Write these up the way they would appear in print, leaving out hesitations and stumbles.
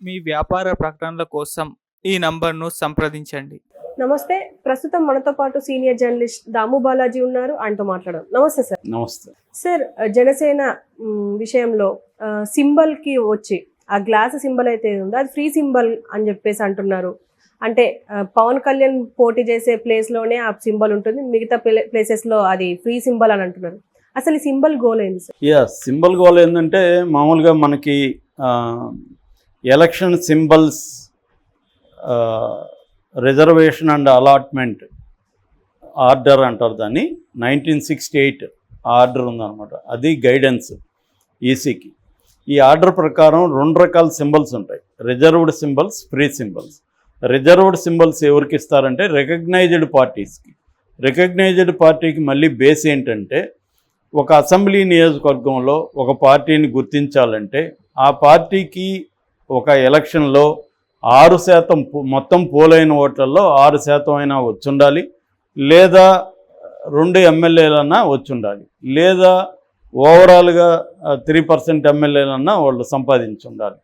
మీ వ్యాపార ప్రకటనల కోసం ఈ నంబర్ను సంప్రదించండి. నమస్తే. ప్రస్తుతం మనతో పాటు సీనియర్ జర్నలిస్ట్ దాము బాలాజీ ఉన్నారు. ఆయనతో మాట్లాడదాం. నమస్తే సార్. నమస్తే. సార్, జనసేన విషయంలో సింబల్‌కి వచ్చి ఆ గ్లాస్ సింబల్ అయితే ఉందో అది ఫ్రీ సింబల్ అని చెప్పేసి అంటున్నారు. అంటే పవన్ కళ్యాణ్ పోటీ చేసే ప్లేస్‌లోనే ఆ సింబల్ ఉంటుంది. మిగతా ప్లేసెస్‌లో అది ఫ్రీ సింబల్ అని అంటున్నారు. అసలు ఈ సింబల్ గోల్ ఏంది సార్? సింబల్ గోల్ ఏంటంటే మామూలుగా మనకి election symbols reservation and allotment order అంటారు దాన్ని. 1968 ఆర్డర్ ఉందన్నమాట. అది గైడెన్స్ ఈసీకి. ఈ ఆర్డర్ ప్రకారం 2 రకాల సింబల్స్ ఉంటాయి: reserved symbols, free symbols. Reserved symbols ఎవరికి ఇస్తారంటే రికగ్నైజ్డ్ పార్టీస్కి. రికగ్నైజ్డ్ పార్టీకి మళ్ళీ బేస్ ఏంటంటే, ఒక అసెంబ్లీ నియోజకవర్గంలో ఒక పార్టీని గుర్తించాలంటే ఆ పార్టీకి ఒక ఎలక్షన్లో 6% మొత్తం పోలైన ఓట్లలో 6% అయినా వచ్చుండాలి, లేదా 2 ఎమ్మెల్యేలన్నా వచ్చుండాలి, లేదా ఓవరాల్గా 3% ఎమ్మెల్యేలన్నా వాళ్ళు సంపాదించి ఉండాలి.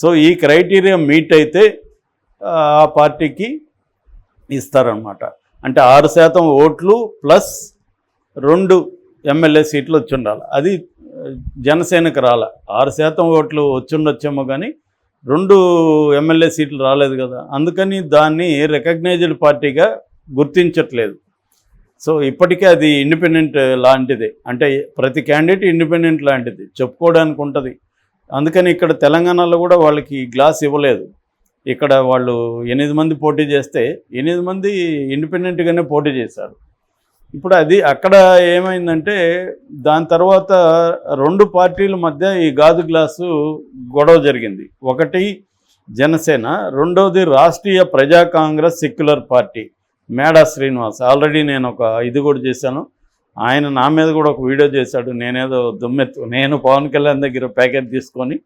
సో ఈ క్రైటీరియా మీట్ అయితే ఆ పార్టీకి ఇస్తారనమాట. అంటే 6% ఓట్లు ప్లస్ 2 ఎమ్మెల్యే సీట్లు వచ్చి ఉండాలి. అది జనసేనకు రాల. 6% ఓట్లు వచ్చుండొచ్చేమో కానీ 2 ఎమ్మెల్యే సీట్లు రాలేదు కదా. అందుకని దాన్ని రికగ్నైజ్డ్ పార్టీగా గుర్తించట్లేదు. సో ఇప్పటికే అది ఇండిపెండెంట్ లాంటిదే. అంటే ప్రతి క్యాండిడేట్ ఇండిపెండెంట్ లాంటిది చెప్పుకోవడానికి ఉంటుంది. అందుకని ఇక్కడ తెలంగాణలో కూడా వాళ్ళకి గ్లాస్ ఇవ్వలేదు. ఇక్కడ వాళ్ళు 8 మంది పోటీ చేస్తే 8 మంది ఇండిపెండెంట్గానే పోటీ చేశారు. ఇప్పుడు అది అక్కడ ఏమైందంటే దాని తర్వాత 2 పార్టీల మధ్య ఈ గాజు గ్లాసు గొడవ జరిగింది. ఒకటి జనసేన, రెండవది రాష్ట్రీయ ప్రజా కాంగ్రెస్ సెక్యులర్ పార్టీ మేడా శ్రీనివాస్. ఆల్రెడీ నేను ఒక ఇది కూడా చేశాను. ఆయన నా మీద కూడా ఒక వీడియో చేశాడు. నేనేదో నేను పవన్ కళ్యాణ్ దగ్గర ప్యాకేజ్ తీసుకొని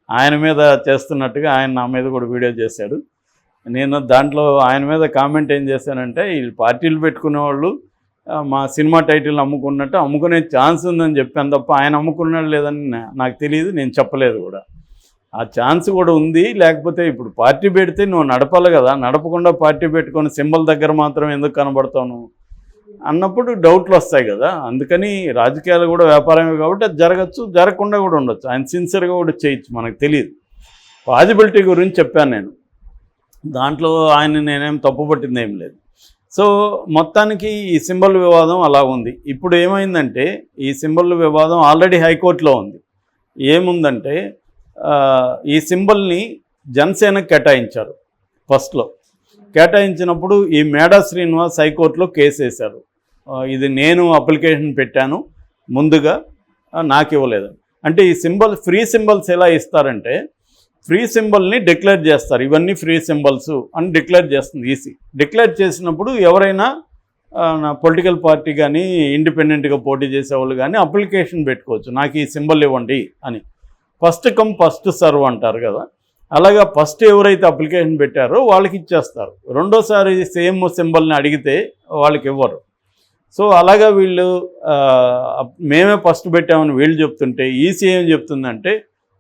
ఆయన మీద చేస్తున్నట్టుగా ఆయన నా మీద కూడా వీడియో చేశాడు. నేను దాంట్లో ఆయన మీద కామెంట్ ఏం చేశానంటే, వీళ్ళు పార్టీలు పెట్టుకునే వాళ్ళు మా సినిమా టైటిల్ అమ్ముకున్నట్టు అమ్ముకునే ఛాన్స్ ఉందని చెప్పాను తప్ప ఆయన అమ్ముకున్నాడు లేదని నాకు తెలియదు, నేను చెప్పలేదు కూడా. ఆ ఛాన్స్ కూడా ఉంది. లేకపోతే ఇప్పుడు పార్టీ పెడితే నువ్వు నడపాలి కదా, నడపకుండా పార్టీ పెట్టుకొని సింబల్ దగ్గర మాత్రం ఎందుకు కనబడతావు నువ్వు అన్నప్పుడు డౌట్లు వస్తాయి కదా. అందుకని రాజకీయాలు కూడా వ్యాపారమే కాబట్టి అది జరగచ్చు, జరగకుండా కూడా ఉండొచ్చు. ఆయన సిన్సియర్గా కూడా చేయొచ్చు, మనకు తెలియదు. పాజిబిలిటీ గురించి చెప్పాను నేను. దాంట్లో ఆయన నేనేం తప్పు పట్టింది ఏం లేదు. సో మొత్తానికి ఈ సింబల్ వివాదం అలా ఉంది. ఇప్పుడు ఏమైందంటే ఈ సింబల్ వివాదం ఆల్రెడీ హైకోర్టులో ఉంది. ఏముందంటే ఈ సింబల్ని జనసేనకు కేటాయించారు. ఫస్ట్లో కేటాయించినప్పుడు ఈ మేడా శ్రీనివాస్ హైకోర్టులో కేసు వేశారు. ఇది నేను అప్లికేషన్ పెట్టాను ముందుగా, నాకు ఇవ్వలేదు. అంటే ఈ ఫ్రీ సింబల్స్ ఎలా ఇస్తారంటే, ఫ్రీ సింబల్ని డిక్లేర్ చేస్తారు. ఇవన్నీ ఫ్రీ సింబల్స్ అని డిక్లేర్ చేస్తుంది ఈసీ. డిక్లేర్ చేసినప్పుడు ఎవరైనా పొలిటికల్ పార్టీ కానీ ఇండిపెండెంట్గా పోటీ చేసేవాళ్ళు కానీ అప్లికేషన్ పెట్టుకోవచ్చు, నాకు ఈ సింబల్ ఇవ్వండి అని. ఫస్ట్ కమ్ ఫస్ట్ సర్వ్ అంటారు కదా. అలాగా ఫస్ట్ ఎవరైతే అప్లికేషన్ పెట్టారో వాళ్ళకి ఇచ్చేస్తారు. రెండోసారి సేమ్ సింబల్ని అడిగితే వాళ్ళకి ఇవ్వరు. సో అలాగా వీళ్ళు మేమే ఫస్ట్ పెట్టామని వీళ్ళు చెప్తుంటే ఈసీ ఏం చెప్తుందంటే,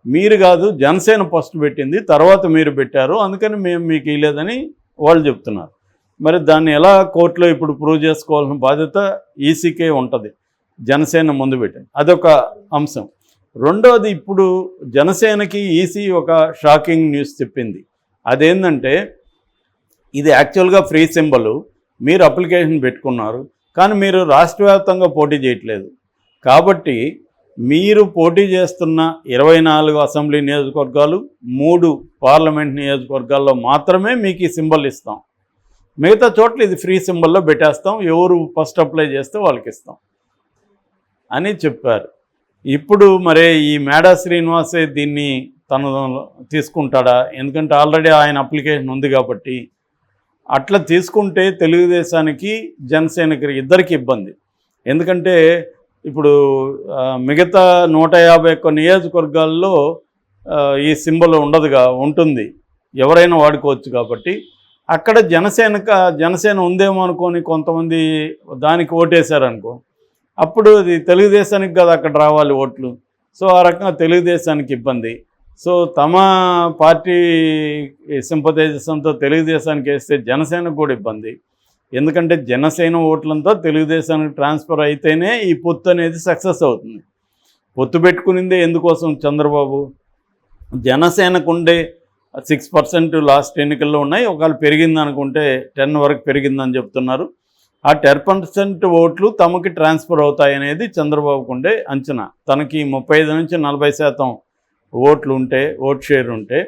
మీరు కాదు జనసేన ఫస్ట్ పెట్టింది, తర్వాత మీరు పెట్టారు, అందుకని మేము మీకు ఇవ్వలేదని వాళ్ళు చెప్తున్నారు. మరి దాన్ని ఎలా కోర్టులో ఇప్పుడు ప్రూవ్ చేసుకోవాల్సిన బాధ్యత ఈసీకే ఉంటుంది. జనసేన ముందు పెట్టింది, అదొక అంశం. రెండోది, ఇప్పుడు జనసేనకి ఈసీ ఒక షాకింగ్ న్యూస్ చెప్పింది. అదేంటంటే, ఇది యాక్చువల్గా ఫ్రీ సింబల్, మీరు అప్లికేషన్ పెట్టుకున్నారు కానీ మీరు రాష్ట్ర వ్యాప్తంగా పోటీ చేయట్లేదు. కాబట్టి మీరు పోటీ చేస్తున్న 24 అసెంబ్లీ నియోజకవర్గాలు, 3 పార్లమెంట్ నియోజకవర్గాల్లో మాత్రమే మీకు ఈ సింబల్ ఇస్తాం. మిగతా చోట్ల ఇది ఫ్రీ సింబల్లో పెట్టేస్తాం, ఎవరు ఫస్ట్ అప్లై చేస్తే వాళ్ళకి ఇస్తాం అని చెప్పారు. ఇప్పుడు మరి ఈ మేడా శ్రీనివాసే దీన్ని తను తీసుకుంటాడా? ఎందుకంటే ఆల్రెడీ ఆయన అప్లికేషన్ ఉంది కాబట్టి. అట్లా తీసుకుంటే తెలుగుదేశానికి జనసేనకి ఇద్దరికి ఇబ్బంది. ఎందుకంటే ఇప్పుడు మిగతా 151 నియోజకవర్గాల్లో ఈ సింబల్ ఉంటుంది, ఎవరైనా వాడుకోవచ్చు. కాబట్టి అక్కడ జనసేన ఉందేమో అనుకొని కొంతమంది దానికి ఓటేశారనుకో, అప్పుడు అది తెలుగుదేశానికి కదా అక్కడ రావాలి ఓట్లు. సో ఆ రకంగా తెలుగుదేశానికి ఇబ్బంది. సో తమ పార్టీ సింపథైజర్స్తో తెలుగుదేశానికి వేస్తే జనసేనకు కూడా ఇబ్బంది. ఎందుకంటే జనసేన ఓట్లంతా తెలుగుదేశానికి ట్రాన్స్ఫర్ అయితేనే ఈ పొత్తు అనేది సక్సెస్ అవుతుంది. పొత్తు పెట్టుకునిందే ఎందుకోసం చంద్రబాబు, జనసేనకు ఉండే 6% లాస్ట్ ఎన్నికల్లో ఉన్నాయి. ఒకవేళ పెరిగింది అనుకుంటే 10 వరకు పెరిగిందని చెప్తున్నారు. ఆ 10% ఓట్లు తమకి ట్రాన్స్ఫర్ అవుతాయనేది చంద్రబాబుకు ఉండే అంచనా. తనకి 35 నుంచి 40% ఓట్లు ఉంటే, ఓట్ షేర్ ఉంటే,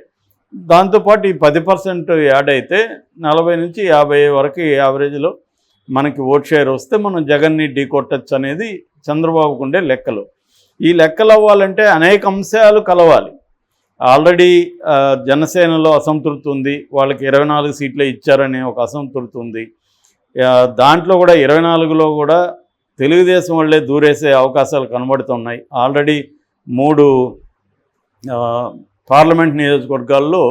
దాంతోపాటు ఈ 10% యాడ్ అయితే 40 నుంచి 50 వరకు యావరేజ్లో మనకి ఓట్ షేర్ వస్తే మనం జగన్ని ఢీకొట్టచ్చు అనేది చంద్రబాబుకు ఉండే లెక్కలు. ఈ లెక్కలు అవ్వాలంటే అనేక అంశాలు కలవాలి. ఆల్రెడీ జనసేనలో అసంతృప్తి ఉంది, వాళ్ళకి 24 సీట్లే ఇచ్చారనే ఒక అసంతృప్తి ఉంది. దాంట్లో కూడా 24లో కూడా తెలుగుదేశం వాళ్ళే దూరేసే అవకాశాలు కనబడుతున్నాయి. ఆల్రెడీ 3 పార్లమెంట్ నియోజకవర్గాల్లో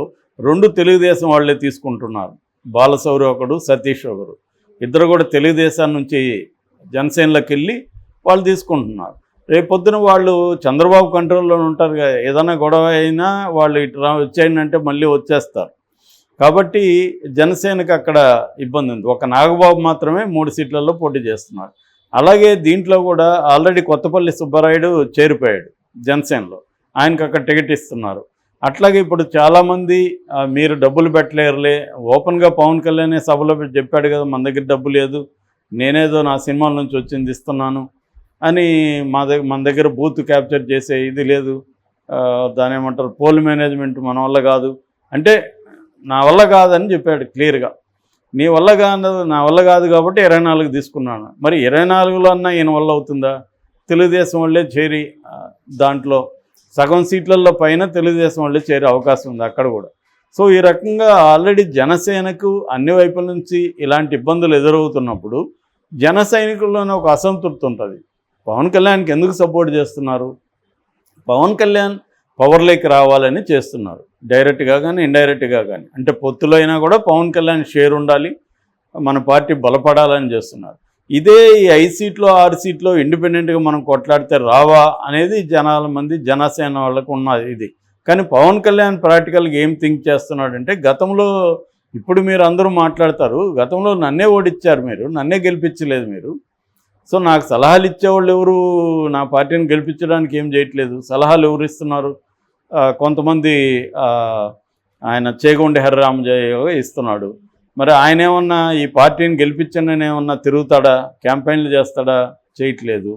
2 తెలుగుదేశం వాళ్ళే తీసుకుంటున్నారు. బాలశౌరి ఒకడు, సతీష్ ఒకరు, ఇద్దరు కూడా తెలుగుదేశం నుంచి జనసేనలోకి వెళ్ళి వాళ్ళు తీసుకుంటున్నారు. రేపొద్దున వాళ్ళు చంద్రబాబు కంట్రోల్లో ఉంటారు కదా, ఏదైనా గొడవ అయినా వాళ్ళు ఇటు వచ్చేయండి అంటే మళ్ళీ వచ్చేస్తారు. కాబట్టి జనసేనకి అక్కడ ఇబ్బంది ఉంది. ఒక నాగబాబు మాత్రమే 3 సీట్లలో పోటీ చేస్తున్నారు. అలాగే దీంట్లో కూడా ఆల్రెడీ కొత్తపల్లి సుబ్బారాయుడు చేరిపోయాడు జనసేనలో, ఆయనకు అక్కడ టికెట్ ఇస్తున్నారు. అట్లాగే ఇప్పుడు చాలామంది మీరు డబ్బులు పెట్టలేరులే, ఓపెన్గా పవన్ కళ్యాణ్ సభలో చెప్పాడు కదా, మన దగ్గర డబ్బు లేదు, నేనేదో నా సినిమాల నుంచి వచ్చింది ఇస్తున్నాను అని, మన దగ్గర బూత్ క్యాప్చర్ చేసే ఇది లేదు, దాని ఏమంటారు పోల్ మేనేజ్మెంట్ మన వల్ల కాదు అంటే, నా వల్ల కాదని చెప్పాడు క్లియర్గా. నీ వల్ల కాదు, నా వల్ల కాదు కాబట్టి 24 తీసుకున్నాను. మరి 24లో అన్నా ఈయన వల్ల అవుతుందా? తెలుగుదేశం వాళ్ళే చేరి దాంట్లో సగం సీట్లలో పైన తెలుగుదేశం వాళ్ళే చేరే అవకాశం ఉంది అక్కడ కూడా. సో ఈ రకంగా ఆల్రెడీ జనసేనకు అన్ని వైపుల నుంచి ఇలాంటి ఇబ్బందులు ఎదురవుతున్నప్పుడు జన సైనికుల్లోనే ఒక అసంతృప్తి ఉంటుంది. పవన్ కళ్యాణ్కి ఎందుకు సపోర్ట్ చేస్తున్నారు? పవన్ కళ్యాణ్ పవర్లోకి రావాలని చేస్తున్నారు, డైరెక్ట్గా కానీ ఇండైరెక్ట్గా కానీ. అంటే పొత్తులో అయినా కూడా పవన్ కళ్యాణ్ షేర్ ఉండాలి, మన పార్టీ బలపడాలని చేస్తున్నారు. ఇదే ఈ 5 సీట్లు 6 సీట్లు ఇండిపెండెంట్గా మనం కొట్లాడితే రావా అనేది జనసేన వాళ్ళకు ఉన్నది ఇది. కానీ పవన్ కళ్యాణ్ ప్రాక్టికల్గా ఏం థింక్ చేస్తున్నాడంటే, గతంలో ఇప్పుడు మీరు అందరూ మాట్లాడతారు, గతంలో నన్నే ఓడిచ్చారు, మీరు నన్నే గెలిపించలేదు మీరు. సో నాకు సలహాలు ఇచ్చేవాళ్ళు ఎవరు? నా పార్టీని గెలిపించడానికి ఏం చేయట్లేదు. సలహాలు ఎవరు ఇస్తున్నారు? కొంతమంది ఆయన చేగొండి హరిరామజయ్య ఇస్తున్నాడు. మరి ఆయన ఏమన్నా ఈ పార్టీని గెలిపించండి ఏమన్నా తిరుగుతాడా, క్యాంపెయిన్లు చేస్తాడా? చేయట్లేదు.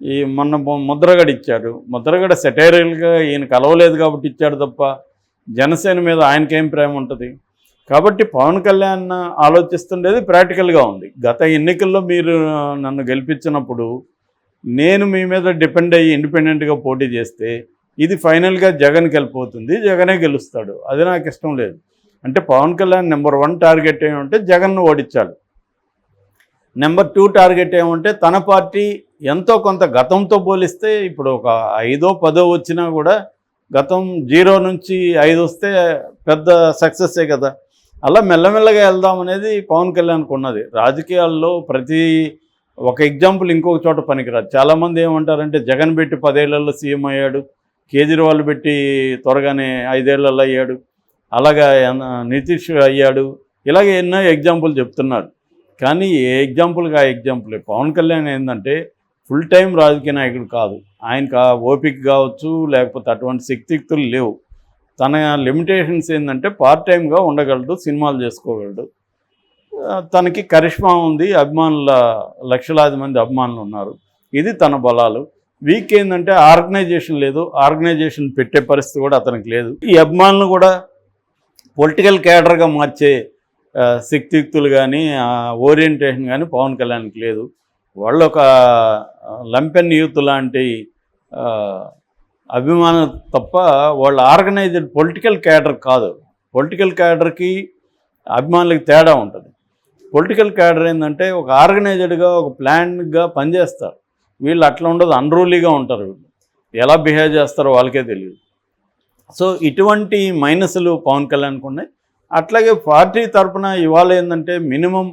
ఈ మొన్న ముద్రగడ ఇచ్చాడు, ముద్రగడ సెటైరల్గా ఈయన కలవలేదు కాబట్టి ఇచ్చాడు తప్ప జనసేన మీద ఆయనకేం ప్రేమ ఉంటుంది? కాబట్టి పవన్ కళ్యాణ్ ఆలోచిస్తుండేది ప్రాక్టికల్గా ఉంది. గత ఎన్నికల్లో మీరు నన్ను గెలిపించినప్పుడు నేను మీ మీద డిపెండ్ అయ్యి ఇండిపెండెంట్గా పోటీ చేస్తే ఇది ఫైనల్గా జగన్కి వెళ్ళిపోతుంది, జగనే గెలుస్తాడు. అది నాకు ఇష్టం లేదు. అంటే పవన్ కళ్యాణ్ నెంబర్ 1 టార్గెట్ ఏమంటే జగన్ను ఓడించాలి. నెంబర్ 2 టార్గెట్ ఏమంటే తన పార్టీ ఎంతో కొంత గతంతో పోలిస్తే ఇప్పుడు ఒక 5ో 10ో వచ్చినా కూడా గతం 0 నుంచి 5 వస్తే పెద్ద సక్సెస్సే కదా. అలా మెల్లమెల్లగా వెళ్దామనేది పవన్ కళ్యాణ్కి ఉన్నది. రాజకీయాల్లో ప్రతి ఒక ఎగ్జాంపుల్ ఇంకొక చోట పనికిరాదు. చాలామంది ఏమంటారంటే జగన్ పెట్టి 10 ఏళ్లలో సీఎం అయ్యాడు, కేజ్రీవాల్ పెట్టి త్వరగానే 5 ఏళ్లలో అయ్యాడు, అలాగా నితీష్ అయ్యాడు, ఇలాగే ఎన్నో ఎగ్జాంపుల్ చెప్తున్నారు. కానీ ఏ ఎగ్జాంపుల్గా ఆ ఎగ్జాంపులే. పవన్ కళ్యాణ్ ఏంటంటే ఫుల్ టైం రాజకీయ నాయకుడు కాదు. ఆయనకు ఓపిక కావచ్చు, లేకపోతే అటువంటి శక్తియుక్తులు లేవు. తన లిమిటేషన్స్ ఏంటంటే పార్ట్ టైంగా ఉండగలడు, సినిమాలు చేసుకోగలడు, తనకి కరిష్మా ఉంది, లక్షలాది మంది అభిమానులు ఉన్నారు. ఇది తన బలాలు. వీక్ ఏంటంటే ఆర్గనైజేషన్ లేదు, ఆర్గనైజేషన్ పెట్టే పరిస్థితి కూడా అతనికి లేదు. ఈ అభిమానులు కూడా పొలిటికల్ క్యాడర్గా మార్చే శక్తియుక్తులు కానీ ఓరియంటేషన్ కానీ పవన్ కళ్యాణ్కి లేదు. వాళ్ళు ఒక లంపెన్ యూత్ లాంటి అభిమానం తప్ప వాళ్ళు ఆర్గనైజ్డ్ పొలిటికల్ క్యాడర్ కాదు. పొలిటికల్ క్యాడర్కి అభిమానులకి తేడా ఉంటుంది. పొలిటికల్ క్యాడర్ ఏంటంటే ఒక ఆర్గనైజ్డ్గా ఒక ప్లాన్గా పనిచేస్తారు. వీళ్ళు అట్లా ఉండదు, అన్రూలీగా ఉంటారు. వీళ్ళు ఎలా బిహేవ్ చేస్తారో వాళ్ళకే తెలియదు. సో ఇటువంటి మైనస్లు పవన్ కళ్యాణ్కి ఉన్నాయి. అట్లాగే పార్టీ తరఫున ఇవాళ ఏంటంటే మినిమం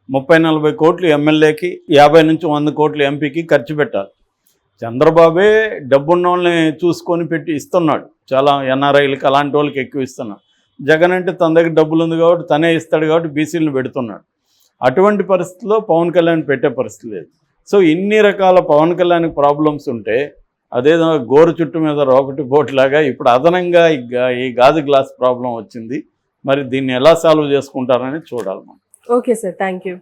30-40 కోట్లు ఎమ్మెల్యేకి, 50 నుంచి 100 కోట్లు ఎంపీకి ఖర్చు పెట్టాలి. చంద్రబాబే డబ్బున్న వాళ్ళని చూసుకొని పెట్టి ఇస్తున్నాడు చాలా ఎన్ఆర్ఐలకి అలాంటి వాళ్ళకి ఎక్కువ ఇస్తున్నాడు. జగన్ అంటే తన దగ్గర డబ్బులు ఉంది కాబట్టి తనే ఇస్తాడు కాబట్టి బీసీలను పెడుతున్నాడు. అటువంటి పరిస్థితిలో పవన్ కళ్యాణ్ పెట్టే పరిస్థితి లేదు. సో ఇన్ని రకాల పవన్ కళ్యాణ్కి ప్రాబ్లమ్స్ ఉంటే అదేదో గోరు చుట్టు మీద రోకటి బోట్లాగా ఇప్పుడు అదనంగా ఈ గాజు గ్లాస్ ప్రాబ్లం వచ్చింది. మరి దీన్ని ఎలా సాల్వ్ చేసుకుంటారని చూడాలి మనం. Okay sir, thank you.